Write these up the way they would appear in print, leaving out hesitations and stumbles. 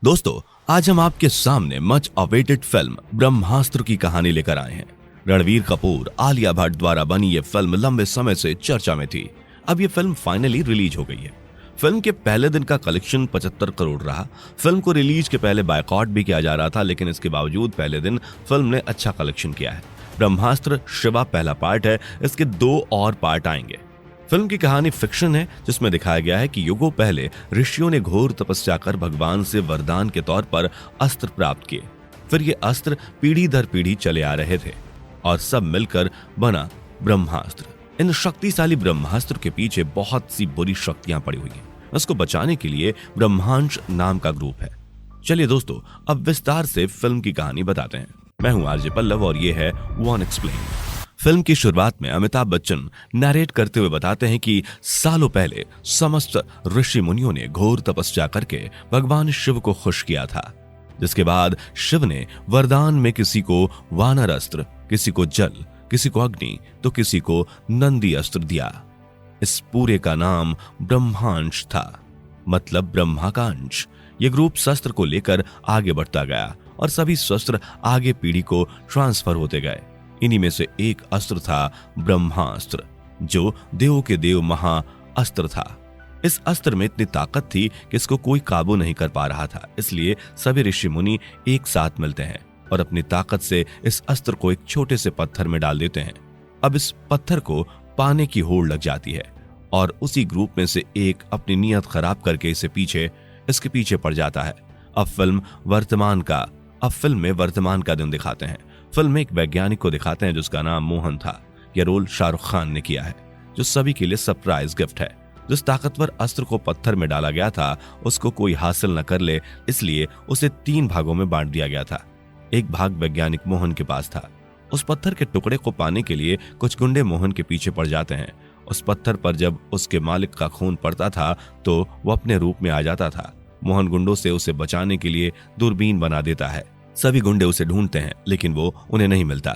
दोस्तों, आज हम आपके सामने मच अवेटेड फिल्म ब्रह्मास्त्र की कहानी लेकर आए हैं। रणवीर कपूर, आलिया भट्ट द्वारा बनी ये फिल्म लंबे समय से चर्चा में थी। अब ये फिल्म फाइनली रिलीज हो गई है। फिल्म के पहले दिन का कलेक्शन 75 करोड़ रहा। फिल्म को रिलीज के पहले बायकॉट भी किया जा रहा था, लेकिन इसके बावजूद पहले दिन फिल्म ने अच्छा कलेक्शन किया है। ब्रह्मास्त्र शिवा पहला पार्ट है, इसके 2 और पार्ट आएंगे। फिल्म की कहानी फिक्शन है, जिसमें दिखाया गया है कि युगों पहले ऋषियों ने घोर तपस्या कर भगवान से वरदान के तौर पर अस्त्र प्राप्त किए। फिर ये अस्त्र पीढ़ी दर पीढ़ी चले आ रहे थे और सब मिलकर बना ब्रह्मास्त्र। इन शक्तिशाली ब्रह्मास्त्र के पीछे बहुत सी बुरी शक्तियां पड़ी हुई हैं। उसको बचाने के लिए ब्रह्मांश नाम का ग्रुप है। चलिए दोस्तों, अब विस्तार से फिल्म की कहानी बताते हैं। मैं हूं आरजे पल्लव और ये है वन एक्सप्लेन। फिल्म की शुरुआत में अमिताभ बच्चन नरेट करते हुए बताते हैं कि सालों पहले समस्त ऋषि मुनियों ने घोर तपस्या करके भगवान शिव को खुश किया था, जिसके बाद शिव ने वरदान में किसी को वानर अस्त्र, किसी को जल, किसी को अग्नि तो किसी को नंदी अस्त्र दिया। इस पूरे का नाम ब्रह्मांश था, मतलब ब्रह्मा का अंश। ये ग्रुप शस्त्र को लेकर आगे बढ़ता गया और सभी शस्त्र आगे पीढ़ी को ट्रांसफर होते गए। इन्हीं में से एक अस्त्र था ब्रह्मास्त्र, जो देवों के देव महा अस्त्र था। इस अस्त्र में इतनी ताकत थी कि इसको कोई काबू नहीं कर पा रहा था। इसलिए सभी ऋषि मुनि एक साथ मिलते हैं और अपनी ताकत से इस अस्त्र को एक छोटे से पत्थर में डाल देते हैं। अब इस पत्थर को पाने की होड़ लग जाती है और उसी ग्रुप में से एक अपनी नीयत खराब करके इसके पीछे पड़ जाता है। अब फिल्म में वर्तमान का दिन दिखाते हैं। फिल्म में एक वैज्ञानिक को दिखाते हैं जिसका नाम मोहन था। यह रोल शाहरुख खान ने किया है, जो सभी के लिए सरप्राइज गिफ्ट है। जिस ताकतवर अस्त्र को पत्थर में डाला गया था उसको कोई हासिल न कर ले, इसलिए उसे 3 भागों में बांट दिया गया था। एक भाग वैज्ञानिक मोहन के पास था। उस पत्थर के टुकड़े को पाने के लिए कुछ गुंडे मोहन के पीछे पड़ जाते हैं। उस पत्थर पर जब उसके मालिक का खून पड़ता था तो वो अपने रूप में आ जाता था। मोहन गुंडों से उसे बचाने के लिए दूरबीन बना देता है। सभी गुंडे उसे ढूंढते हैं, लेकिन वो उन्हें नहीं मिलता।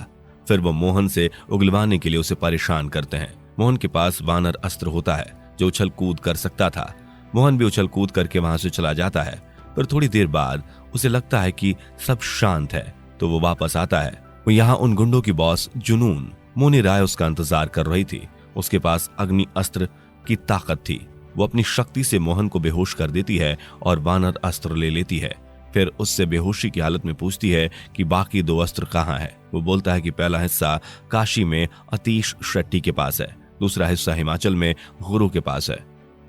फिर वो मोहन से उगलवाने के लिए उसे परेशान करते हैं। मोहन के पास वानर अस्त्र होता है जो उछल कूद कर सकता था। मोहन भी उछल कूद करके वहां से चला जाता है। पर थोड़ी देर बाद उसे लगता है कि सब शांत है, तो वो वापस आता है। वो यहाँ उन गुंडों की बॉस जुनून मोनी राय उसका इंतजार कर रही थी। उसके पास अग्नि अस्त्र की ताकत थी। वो अपनी शक्ति से मोहन को बेहोश कर देती है और वानर अस्त्र ले लेती है। फिर उससे बेहोशी की हालत में पूछती है कि बाकी 2 अस्त्र कहाँ है। वो बोलता है कि पहला हिस्सा काशी में अतीश शेट्टी के पास है, दूसरा हिस्सा हिमाचल में गुरु के पास है।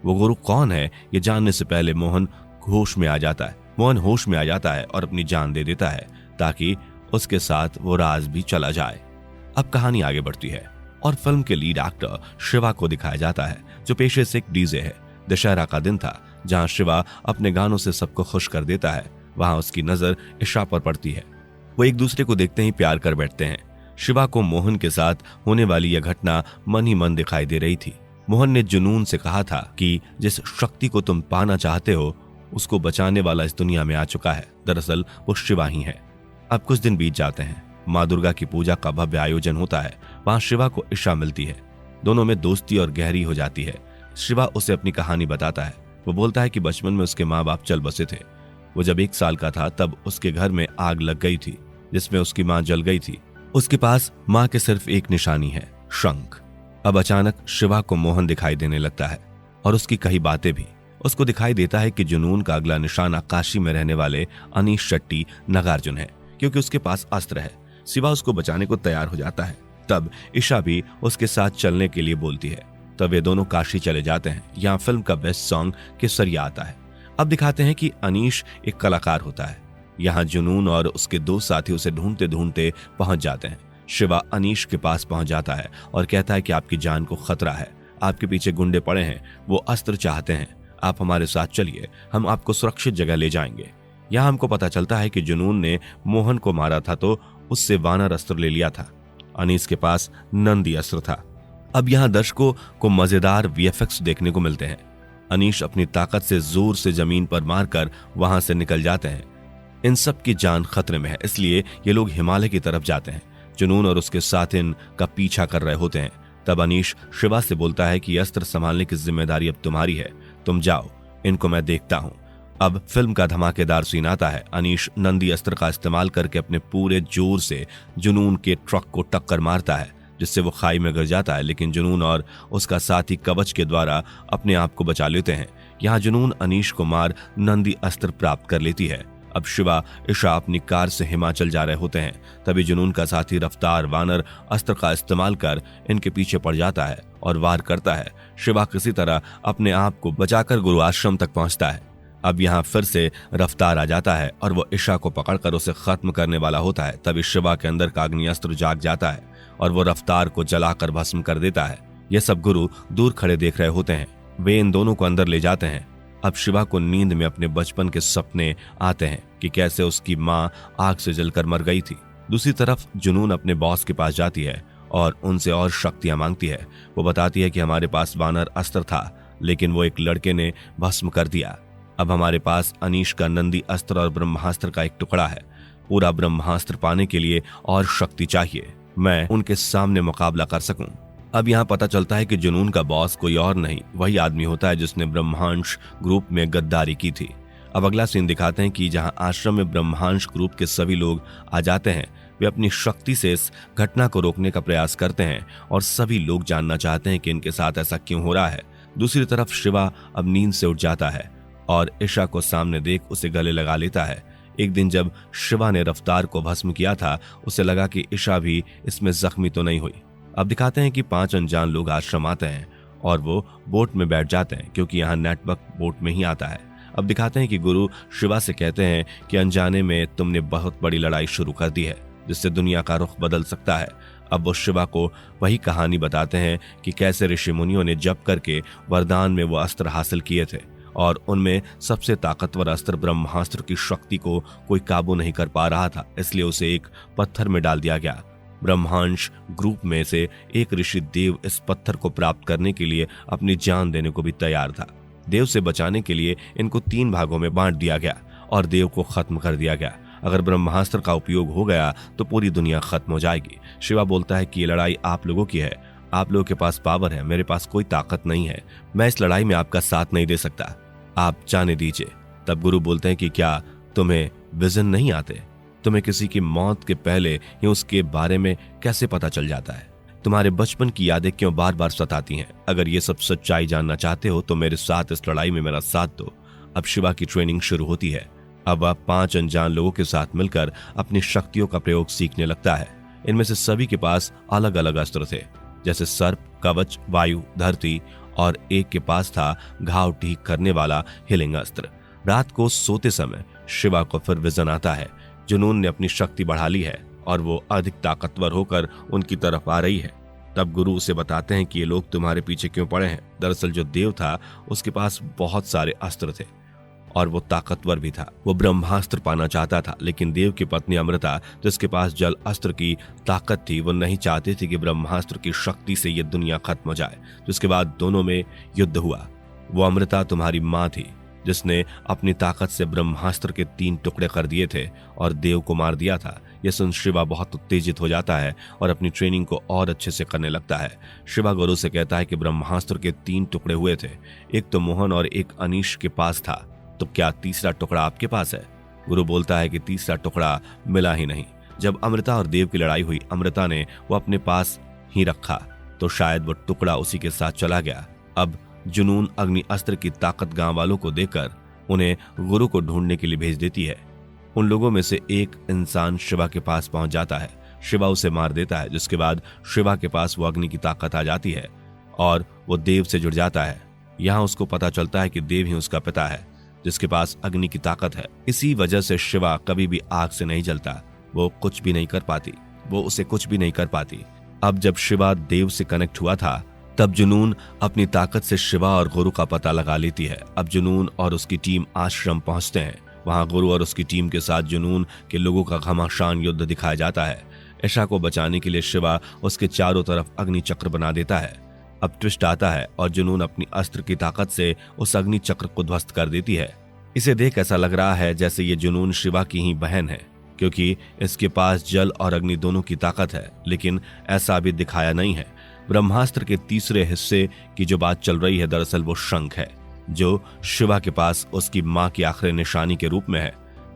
वो गुरु कौन है ये जानने से पहले मोहन होश में आ जाता है और अपनी जान दे देता है ताकि उसके साथ वो राज भी चला जाए। अब कहानी आगे बढ़ती है और फिल्म के लीड एक्टर शिवा को दिखाया जाता है, जो पेशे से एक डीजे है। दशहरा का दिन था, जहां शिवा अपने गानों से सबको खुश कर देता है। वहां उसकी नजर ईशा पर पड़ती है। वो एक दूसरे को देखते ही प्यार कर बैठते हैं। शिवा को मोहन के साथ होने वाली यह घटना मन ही मन दिखाई दे रही थी। मोहन ने जुनून से कहा था कि जिस शक्ति को तुम पाना चाहते हो उसको बचाने वाला इस दुनिया में आ चुका है। दरअसल वो शिवा ही है। अब कुछ दिन बीत जाते हैं। माँ दुर्गा की पूजा का भव्य आयोजन होता है। वहां शिवा को ईशा मिलती है। दोनों में दोस्ती और गहरी हो जाती है। शिवा उसे अपनी कहानी बताता है। वो बोलता है कि बचपन में उसके माँ बाप चल बसे थे। वो जब 1 साल का था तब उसके घर में आग लग गई थी, जिसमें उसकी माँ जल गई थी। उसके पास माँ के सिर्फ एक निशानी है, शंख। अब अचानक शिवा को मोहन दिखाई देने लगता है और उसकी कई बातें भी। उसको दिखाई देता है कि जुनून का अगला निशाना काशी में रहने वाले अनीश शेट्टी नागार्जुन है, क्योंकि उसके पास अस्त्र है। शिवा उसको बचाने को तैयार हो जाता है। तब ईशा भी उसके साथ चलने के लिए बोलती है। तब वे दोनों काशी चले जाते हैं। यहाँ फिल्म का बेस्ट सॉन्ग केसरिया आता है। अब दिखाते हैं कि अनीश एक कलाकार होता है। यहाँ जुनून और उसके 2 साथी उसे ढूंढते ढूंढते पहुंच जाते हैं। शिवा अनीश के पास पहुंच जाता है और कहता है कि आपकी जान को खतरा है, आपके पीछे गुंडे पड़े हैं, वो अस्त्र चाहते हैं, आप हमारे साथ चलिए, हम आपको सुरक्षित जगह ले जाएंगे। यहाँ हमको पता चलता है कि जुनून ने मोहन को मारा था तो उससे वानर अस्त्र ले लिया था। अनीश के पास नंदी अस्त्र था। अब यहाँ दर्शकों को मजेदार वीएफएक्स देखने को मिलते हैं। अनीश अपनी ताकत से जोर से जमीन पर मारकर वहां से निकल जाते हैं। इन सब की जान खतरे में है, इसलिए ये लोग हिमालय की तरफ जाते हैं। जुनून और उसके साथ इनका पीछा कर रहे होते हैं। तब अनीश शिवा से बोलता है कि अस्त्र संभालने की जिम्मेदारी अब तुम्हारी है, तुम जाओ, इनको मैं देखता हूं। अब फिल्म का धमाकेदार सीन आता है। अनीश नंदी अस्त्र का इस्तेमाल करके अपने पूरे जोर से जुनून के ट्रक को टक्कर मारता है, जिससे वो खाई में गिर जाता है, लेकिन जुनून और उसका साथी कवच के द्वारा अपने आप को बचा लेते हैं। यहाँ जुनून अनीश को मार नंदी अस्त्र प्राप्त कर लेती है। अब शिवा ईशा अपनी कार से हिमाचल जा रहे होते हैं, तभी जुनून का साथी रफ्तार वानर अस्त्र का इस्तेमाल कर इनके पीछे पड़ जाता है और वार करता है। शिवा किसी तरह अपने आप को बचाकर गुरु आश्रम तक पहुंचता है। अब यहाँ फिर से रफ्तार आ जाता है और वो ईशा को पकड़कर उसे खत्म करने वाला होता है। तभी शिवा के अंदर का अग्नि अस्त्र जाग जाता है और वो रफ्तार को जलाकर भस्म कर देता है। ये सब गुरु दूर खड़े देख रहे होते हैं। वे इन दोनों को अंदर ले जाते हैं। अब शिवा को नींद में अपने बचपन के सपने आते हैं कि कैसे उसकी माँ आग से जलकर मर गई थी। दूसरी तरफ जुनून अपने बॉस के पास जाती है और उनसे और शक्तियां मांगती है। वो बताती है कि हमारे पास वानर अस्त्र था, लेकिन वो एक लड़के ने भस्म कर दिया। अब हमारे पास अनीश का नंदी अस्त्र और ब्रह्मास्त्र का एक टुकड़ा है। पूरा ब्रह्मास्त्र पाने के लिए और शक्ति चाहिए, मैं उनके सामने मुकाबला कर सकूं। अब यहाँ पता चलता है कि जुनून का बॉस कोई और नहीं, वही आदमी होता है जिसने ब्रह्मांश ग्रुप में गद्दारी की थी। अब अगला सीन दिखाते हैं कि जहाँ आश्रम में ब्रह्मांश ग्रुप के सभी लोग आ जाते हैं, वे अपनी शक्ति से इस घटना को रोकने का प्रयास करते हैं और सभी लोग जानना चाहते हैं कि इनके साथ ऐसा क्यों हो रहा है। दूसरी तरफ शिवा अब नींद से उठ जाता है और ईशा को सामने देख उसे गले लगा लेता है। एक दिन जब शिवा ने रफ्तार को भस्म किया था, उसे लगा कि ईशा भी इसमें जख्मी तो नहीं हुई। अब दिखाते हैं कि 5 अनजान लोग आश्रम आते हैं और वो बोट में बैठ जाते हैं, क्योंकि यहाँ नेटवर्क बोट में ही आता है। अब दिखाते हैं कि गुरु शिवा से कहते हैं कि अनजाने में तुमने बहुत बड़ी लड़ाई शुरू कर दी है, जिससे दुनिया का रुख बदल सकता है। अब वो शिवा को वही कहानी बताते हैं कि कैसे ऋषि मुनियों ने जप करके वरदान में वो अस्त्र हासिल किए थे और उनमें सबसे ताकतवर अस्त्र ब्रह्मास्त्र की शक्ति को कोई काबू नहीं कर पा रहा था, इसलिए उसे एक पत्थर में डाल दिया गया। ब्रह्मांश ग्रुप में से एक ऋषि देव इस पत्थर को प्राप्त करने के लिए अपनी जान देने को भी तैयार था। देव से बचाने के लिए इनको 3 भागों में बांट दिया गया और देव को खत्म कर दिया गया। अगर ब्रह्मास्त्र का उपयोग हो गया तो पूरी दुनिया खत्म हो जाएगी। शिवा बोलता है कि ये लड़ाई आप लोगों की है, आप लोगों के पास पावर है, मेरे पास कोई ताकत नहीं है, मैं इस लड़ाई में आपका साथ नहीं दे सकता, आप जाने दीजिए। तब गुरु बोलते हैं कि क्या तुम्हें विजन नहीं आते? तुम्हें किसी की मौत के पहले ही उसके बारे में कैसे पता चल जाता है? तुम्हारे बचपन की यादें क्यों बार बार सताती हैं? अगर ये सब सच्चाई जानना चाहते हो तो मेरे साथ इस लड़ाई में मेरा साथ दो। अब शिवा की ट्रेनिंग शुरू होती है। अब वह 5 अनजान लोगों के साथ मिलकर अपनी शक्तियों का प्रयोग सीखने लगता है। इनमें से सभी के पास अलग अलग अस्त्र थे, जैसे सर्प, कवच, वायु, धरती, और एक के पास था घाव ठीक करने वाला हिलिंग अस्त्र। रात को सोते समय शिवा को फिर विजन आता है। जुनून ने अपनी शक्ति बढ़ा ली है और वो अधिक ताकतवर होकर उनकी तरफ आ रही है। तब गुरु उसे बताते हैं कि ये लोग तुम्हारे पीछे क्यों पड़े हैं। दरअसल जो देव था उसके पास बहुत सारे अस्त्र थे और वो ताकतवर भी था। वो ब्रह्मास्त्र पाना चाहता था, लेकिन देव की पत्नी अमृता, जिसके पास जल अस्त्र की ताकत थी, वो नहीं चाहती थी कि ब्रह्मास्त्र की शक्ति से ये दुनिया खत्म हो जाए। जिसके बाद दोनों में युद्ध हुआ। वो अमृता तुम्हारी माँ थी, जिसने अपनी ताकत से ब्रह्मास्त्र के 3 टुकड़े कर दिए थे और देव को मार दिया था। यह सुन शिवा बहुत उत्तेजित हो जाता है और अपनी ट्रेनिंग को और अच्छे से करने लगता है। शिवा गुरु से कहता है कि ब्रह्मास्त्र के 3 टुकड़े हुए थे, एक तो मोहन और एक अनीश के पास था, तो क्या तीसरा टुकड़ा आपके पास है? गुरु बोलता है कि तीसरा टुकड़ा मिला ही नहीं। जब अमृता और देव की लड़ाई हुई, अमृता ने वो अपने पास ही रखा, तो शायद वो टुकड़ा उसी के साथ चला गया। अब जुनून अग्नि अस्त्र की ताकत गांव वालों को देकर उन्हें गुरु को ढूंढने के लिए भेज देती है। उन लोगों में से एक इंसान शिवा के पास पहुंच जाता है। शिवा उसे मार देता है, जिसके बाद शिवा के पास वो अग्नि की ताकत आ जाती है और वो देव से जुड़ जाता है। यहाँ उसको पता चलता है कि देव ही उसका पिता है, जिसके पास अग्नि की ताकत है। इसी वजह से शिवा कभी भी आग से नहीं जलता, वो कुछ भी नहीं कर पाती, वो उसे कुछ भी नहीं कर पाती। अब जब शिवा देव से कनेक्ट हुआ था, तब जुनून अपनी ताकत से शिवा और गुरु का पता लगा लेती है। अब जुनून और उसकी टीम आश्रम पहुंचते हैं। वहां गुरु और उसकी टीम के साथ जुनून के लोगों का घमासान युद्ध दिखाया जाता है। ईशा को बचाने के लिए शिवा उसके चारों तरफ अग्नि चक्र बना देता है। अब ट्विस्ट आता है और जुनून अपनी अस्त्र की ताकत से उस अग्नि चक्र को ध्वस्त कर देती है। इसे देख ऐसा लग रहा है जैसे ये जुनून शिवा की ही बहन है, क्योंकि इसके पास जल और अग्नि दोनों की ताकत है, लेकिन ऐसा अभी दिखाया नहीं है। ब्रह्मास्त्र के तीसरे हिस्से की जो बात चल रही है, दरअसल वो शंख है। जो शिवा के पास उसकी माँ की आखिरी निशानी के रूप में है।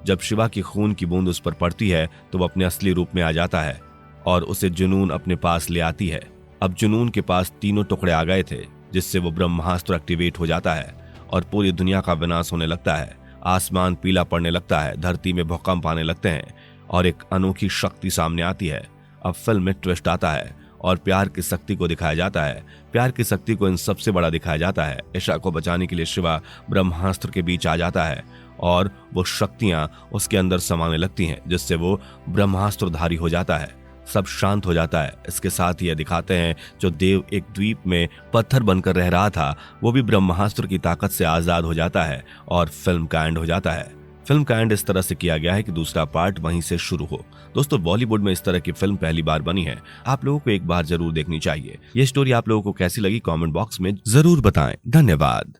जब शिवा की खून की बूंद उस पर पड़ती है तो वो अपने असली रूप में आ जाता है और उसे जुनून अपने पास ले आती है। अब जुनून के पास तीनों टुकड़े आ गए थे, जिससे वो ब्रह्मास्त्र एक्टिवेट हो जाता है और पूरी दुनिया का विनाश होने लगता है। आसमान पीला पड़ने लगता है, धरती में भूकंप आने लगते हैं और एक अनोखी शक्ति सामने आती है। अब फिल्म में ट्विस्ट आता है और प्यार की शक्ति को दिखाया जाता है। प्यार की शक्ति को इन सबसे बड़ा दिखाया जाता है। ईशा को बचाने के लिए शिवा ब्रह्मास्त्र के बीच आ जाता है और वो शक्तियां उसके अंदर समाने लगती हैं, जिससे वो ब्रह्मास्त्रधारी हो जाता है। सब शांत हो जाता है। इसके साथ ही दिखाते हैं जो देव एक द्वीप में पत्थर बनकर रह रहा था, वो भी ब्रह्मास्त्र की ताकत से आजाद हो जाता है और फिल्म का एंड हो जाता है। फिल्म का एंड इस तरह से किया गया है कि दूसरा पार्ट वहीं से शुरू हो। दोस्तों, बॉलीवुड में इस तरह की फिल्म पहली बार बनी है। आप लोगों को एक बार जरूर देखनी चाहिए। ये स्टोरी आप लोगों को कैसी लगी कमेंट बॉक्स में जरूर बताएं। धन्यवाद।